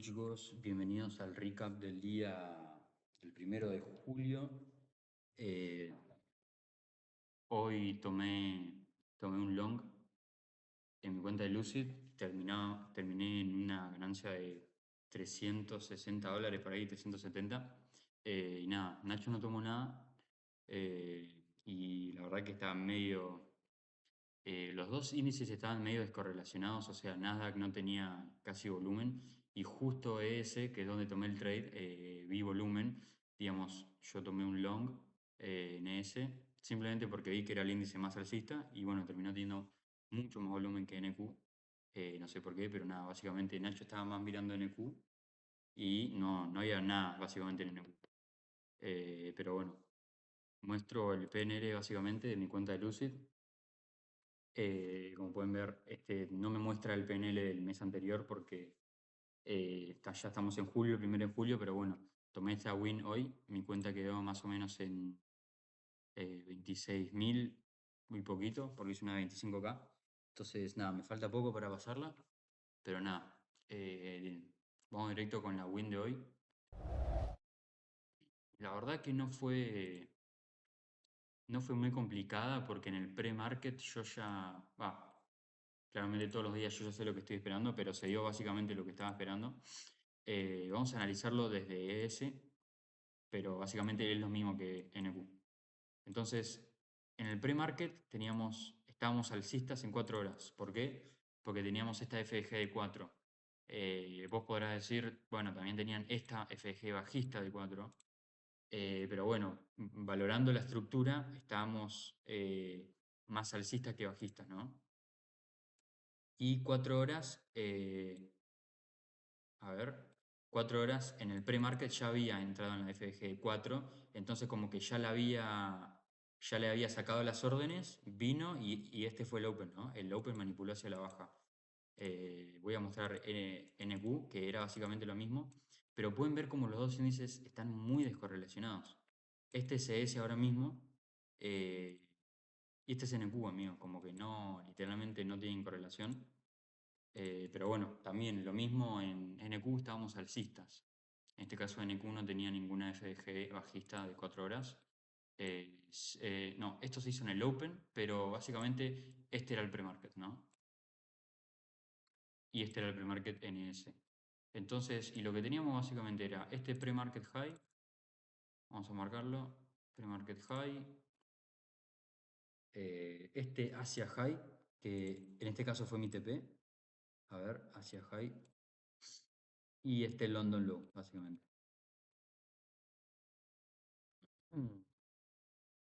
chicos? Bienvenidos al recap del día del 1 de julio. Eh, Hoy tomé un long en mi cuenta de Lucid. Terminé en una ganancia de $360 por ahí, 370. Y nada, Nacho no tomó nada. Y la verdad que estaba medio. Los dos índices estaban medio descorrelacionados, o sea, Nasdaq no tenía casi volumen y justo ese, que es donde tomé el trade, vi volumen. Digamos, yo tomé un long en ese, simplemente porque vi que era el índice más alcista y bueno, terminó teniendo mucho más volumen que NQ. No sé por qué, pero nada, básicamente Nacho estaba más mirando NQ y no había nada básicamente en NQ. Pero bueno, muestro el PNL básicamente de mi cuenta de Lucid. Como pueden ver, no me muestra el PNL del mes anterior porque ya estamos en julio, 1 de julio, pero bueno, tomé esta win hoy. Mi cuenta quedó más o menos en 26.000, muy poquito, porque hice una de 25K. Entonces, nada, me falta poco para pasarla, pero nada, vamos directo con la win de hoy. La verdad que no fue muy complicada porque en el pre-market yo ya, claramente todos los días yo ya sé lo que estoy esperando, pero se dio básicamente lo que estaba esperando. Vamos a analizarlo desde ES, pero básicamente es lo mismo que NQ. Entonces, en el pre-market estábamos alcistas en 4 horas. ¿Por qué? Porque teníamos esta FG de 4. Vos podrás decir, bueno, también tenían esta FG bajista de 4. Pero bueno, valorando la estructura, estábamos más alcistas que bajistas, ¿no? Y 4 horas, a ver, 4 horas en el pre-market ya había entrado en la FG 4, entonces como que ya le había sacado las órdenes, vino y este fue el Open, ¿no? El Open manipuló hacia la baja. Voy a mostrar NQ, que era básicamente lo mismo, pero pueden ver como los dos índices están muy descorrelacionados. Este es ES ahora mismo, eh, y este es NQ, amigo, como que no, literalmente no tienen correlación. Pero bueno, también lo mismo en NQ estábamos alcistas. En este caso NQ no tenía ninguna FG bajista de 4 horas. No, esto se hizo en el Open, pero básicamente este era el pre-market, ¿no? Y este era el pre-market NS. Entonces, y lo que teníamos básicamente era este pre-market high, vamos a marcarlo, pre-market high, este Asia high, que en este caso fue mi TP, a ver, Asia high, y este London low, básicamente. Mm.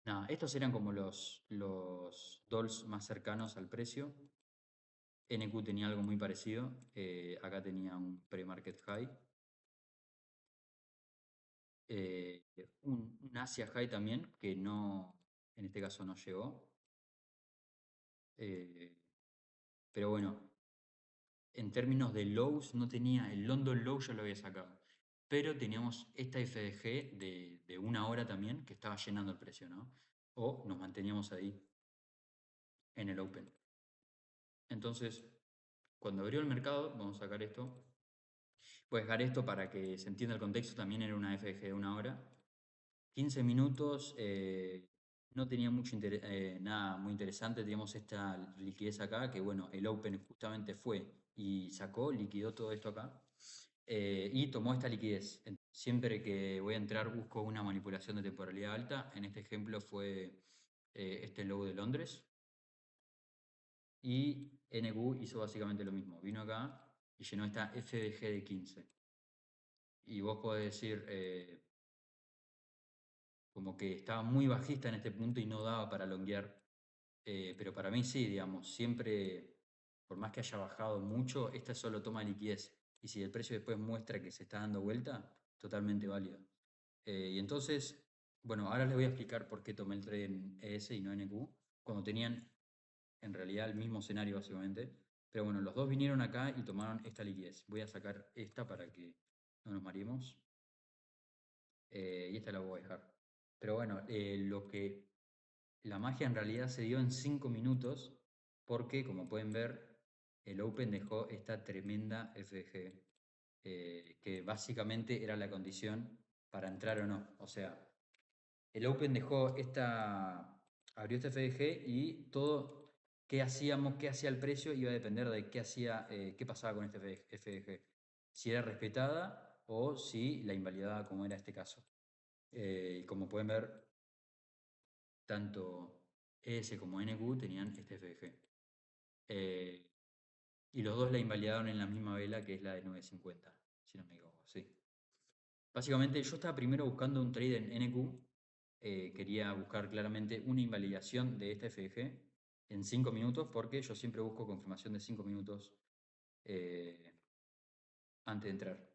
Nada, estos eran como los dolls más cercanos al precio. NQ tenía algo muy parecido. Acá tenía un pre-market high. Un Asia high también, que no, en este caso no llegó. Eh, pero bueno, en términos de lows no tenía, el London low ya lo había sacado. Pero teníamos esta FDG de 1 hora también, que estaba llenando el precio, ¿no? O nos manteníamos ahí en el Open. Entonces, cuando abrió el mercado, vamos a sacar esto. Voy a dejar esto para que se entienda el contexto. También era una FG de 1 hora. 15 minutos, no tenía nada muy interesante. Teníamos esta liquidez acá, que bueno, el Open justamente fue y sacó, liquidó todo esto acá. Y tomó esta liquidez. Siempre que voy a entrar busco una manipulación de temporalidad alta. En este ejemplo fue este low de Londres. Y NQ hizo básicamente lo mismo. Vino acá y llenó esta FDG de 15. Y vos podés decir como que estaba muy bajista en este punto y no daba para longuear. Pero para mí sí, digamos, siempre, por más que haya bajado mucho, esta solo toma liquidez. Y si el precio después muestra que se está dando vuelta, totalmente válido. Y entonces, bueno, ahora les voy a explicar por qué tomé el trade en ES y no en EQ, cuando tenían en realidad el mismo escenario básicamente. Pero bueno, los dos vinieron acá y tomaron esta liquidez. Voy a sacar esta para que no nos mareemos. Y esta la voy a dejar. Pero bueno, la magia en realidad se dio en 5 minutos porque, como pueden ver, el Open dejó esta tremenda FG. que básicamente era la condición para entrar o no. O sea, el Open abrió esta FDG y todo qué hacíamos, qué hacía el precio iba a depender de qué pasaba con esta FDG. Si era respetada o si la invalidaba, como era este caso. Y como pueden ver, tanto ES como NQ tenían este FDG. Eh, y los dos la invalidaron en la misma vela, que es la de 950, si no me equivoco, sí. Básicamente yo estaba primero buscando un trade en NQ, quería buscar claramente una invalidación de esta FDG en 5 minutos, porque yo siempre busco confirmación de 5 minutos eh, antes de entrar.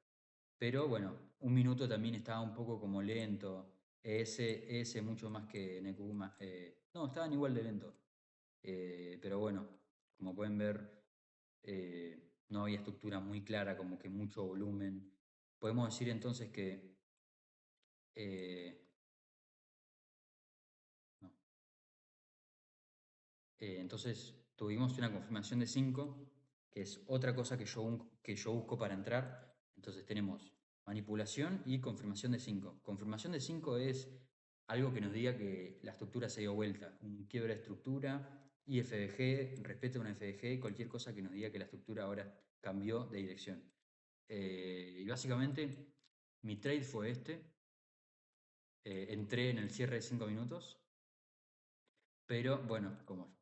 Pero bueno, un minuto también estaba un poco como lento, ES mucho más que NQ, no, estaban igual de lento. Pero bueno, como pueden ver, no había estructura muy clara, como que mucho volumen. Podemos decir entonces que eh, no. Entonces tuvimos una confirmación de 5, que es otra cosa que yo busco para entrar. Entonces tenemos manipulación y confirmación de 5. Confirmación de 5 es algo que nos diga que la estructura se dio vuelta, un quiebre de estructura, IFDG, respeto a una FDG, cualquier cosa que nos diga que la estructura ahora cambió de dirección. Y básicamente mi trade fue este. Entré en el cierre de 5 minutos, pero bueno, como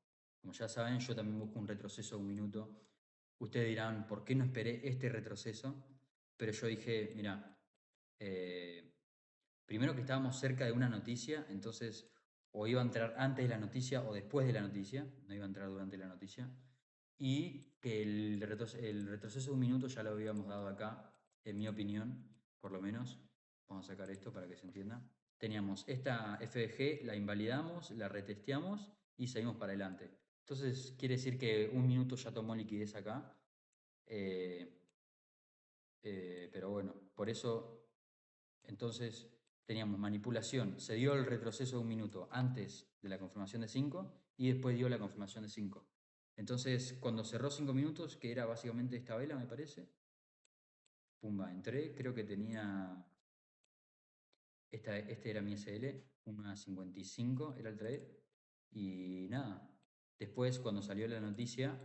ya saben, yo también busco un retroceso de un minuto. Ustedes dirán, ¿por qué no esperé este retroceso? Pero yo dije, mira, eh, primero que estábamos cerca de una noticia, entonces o iba a entrar antes de la noticia o después de la noticia, no iba a entrar durante la noticia, y que el retroceso de un minuto ya lo habíamos dado acá, en mi opinión, por lo menos. Vamos a sacar esto para que se entienda. Teníamos esta FDG, la invalidamos, la retesteamos y seguimos para adelante. Entonces quiere decir que un minuto ya tomó liquidez acá. eh, pero bueno, por eso entonces teníamos manipulación. Se dio el retroceso de un minuto antes de la confirmación de 5 y después dio la confirmación de 5. Entonces, cuando cerró 5 minutos, que era básicamente esta vela, me parece, pumba, entré, creo que tenía, este era mi SL, una 55 era el trade, y nada, después cuando salió la noticia,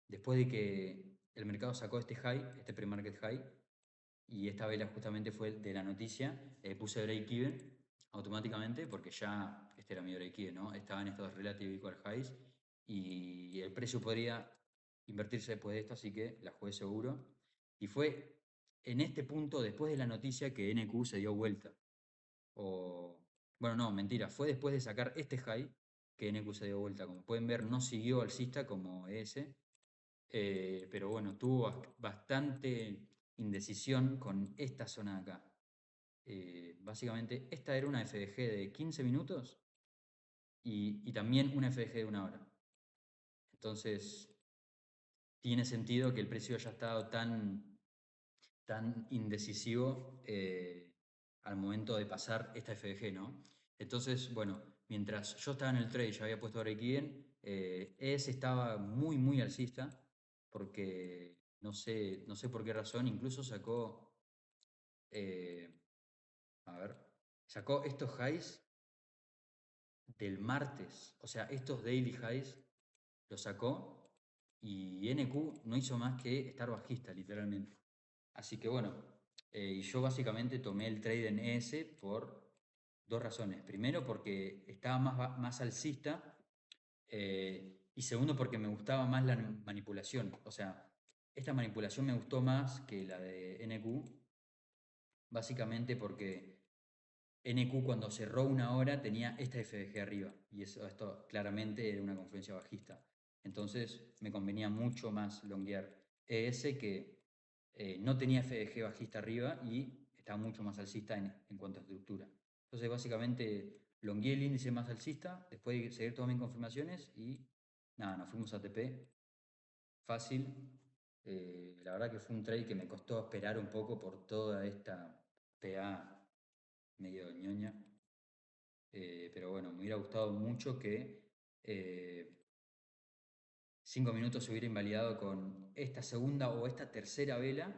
después de que el mercado sacó este high, este pre-market high, y esta vela justamente fue de la noticia, puse break-even automáticamente porque ya este era mi break-even, ¿no? Estaba en estos relative equal highs y el precio podría invertirse después de esto, así que la jugué seguro. Y fue en este punto, después de la noticia, que NQ se dio vuelta. O, bueno, no, mentira, fue después de sacar este high que NQ se dio vuelta. Como pueden ver, no siguió alcista como ese, pero bueno, tuvo bastante indecisión con esta zona de acá. Básicamente, esta era una FDG de 15 minutos y también una FDG de una hora. Entonces, tiene sentido que el precio haya estado tan indecisivo al momento de pasar esta FDG, ¿no? Entonces, bueno, mientras yo estaba en el trade, ya había puesto break-even, ES estaba muy, muy alcista, porque no sé por qué razón, incluso sacó, eh, a ver, sacó estos highs del martes, o sea, estos daily highs los sacó y NQ no hizo más que estar bajista, literalmente. Así que bueno, y yo básicamente tomé el trade en ES por dos razones. Primero, porque estaba más alcista y segundo, porque me gustaba más la manipulación. O sea, esta manipulación me gustó más que la de NQ, básicamente porque NQ cuando cerró una hora tenía esta FDG arriba y esto claramente era una confluencia bajista. Entonces me convenía mucho más longuear ES que no tenía FDG bajista arriba y estaba mucho más alcista en cuanto a estructura. Entonces básicamente longueé el índice más alcista después de seguir todas mis confirmaciones y nada, nos fuimos a TP fácil. La verdad que fue un trade que me costó esperar un poco por toda esta PA medio ñoña. Pero bueno, me hubiera gustado mucho que 5 minutos se hubiera invalidado con esta segunda o esta tercera vela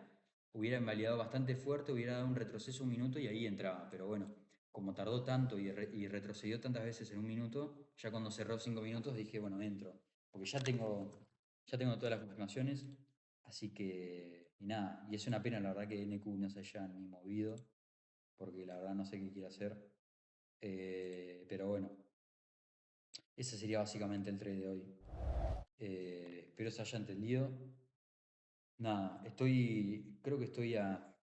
hubiera invalidado bastante fuerte, hubiera dado un retroceso un minuto y ahí entraba. Pero bueno, como tardó tanto y retrocedió tantas veces en un minuto, ya cuando cerró 5 minutos dije, bueno, entro. Porque ya tengo todas las confirmaciones. Así que, y nada, y es una pena la verdad que NQ no se haya ni movido, porque la verdad no sé qué quiere hacer. Pero bueno, ese sería básicamente el trade de hoy. Espero se haya entendido. Nada, creo que estoy a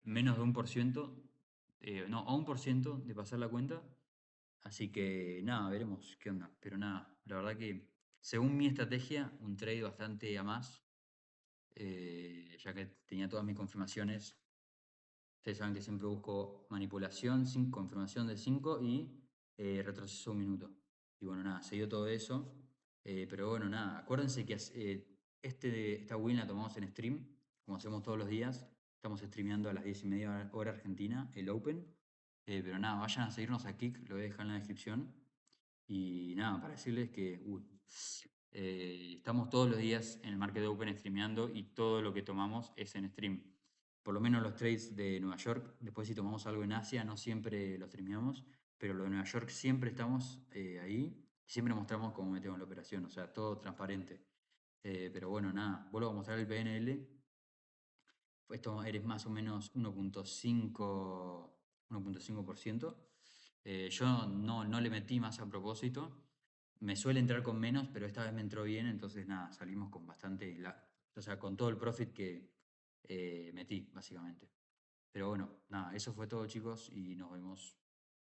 menos de 1%, no, a 1% de pasar la cuenta. Así que nada, veremos qué onda. Pero nada, la verdad que según mi estrategia, un trade bastante a más, ya que tenía todas mis confirmaciones. Ustedes saben que siempre busco manipulación, confirmación de 5 y retroceso un minuto. Y bueno, nada, se dio todo eso. Pero bueno, nada, acuérdense que esta win la tomamos en stream, como hacemos todos los días. Estamos streameando a las 10:30 hora argentina, el Open. Pero nada, vayan a seguirnos a Kik, lo voy a dejar en la descripción. Y nada, para decirles que estamos todos los días en el Market Open streameando y todo lo que tomamos es en stream. Por lo menos los trades de Nueva York, después si tomamos algo en Asia no siempre lo streameamos, pero lo de Nueva York siempre estamos ahí, siempre mostramos cómo metemos la operación, o sea, todo transparente. Pero bueno, nada, vuelvo a mostrar el PNL. Esto eres más o menos 1.5%. Yo no le metí más a propósito. Me suele entrar con menos, pero esta vez me entró bien, entonces nada, salimos con bastante, o sea, con todo el profit que metí, básicamente. Pero bueno, nada, eso fue todo chicos y nos vemos.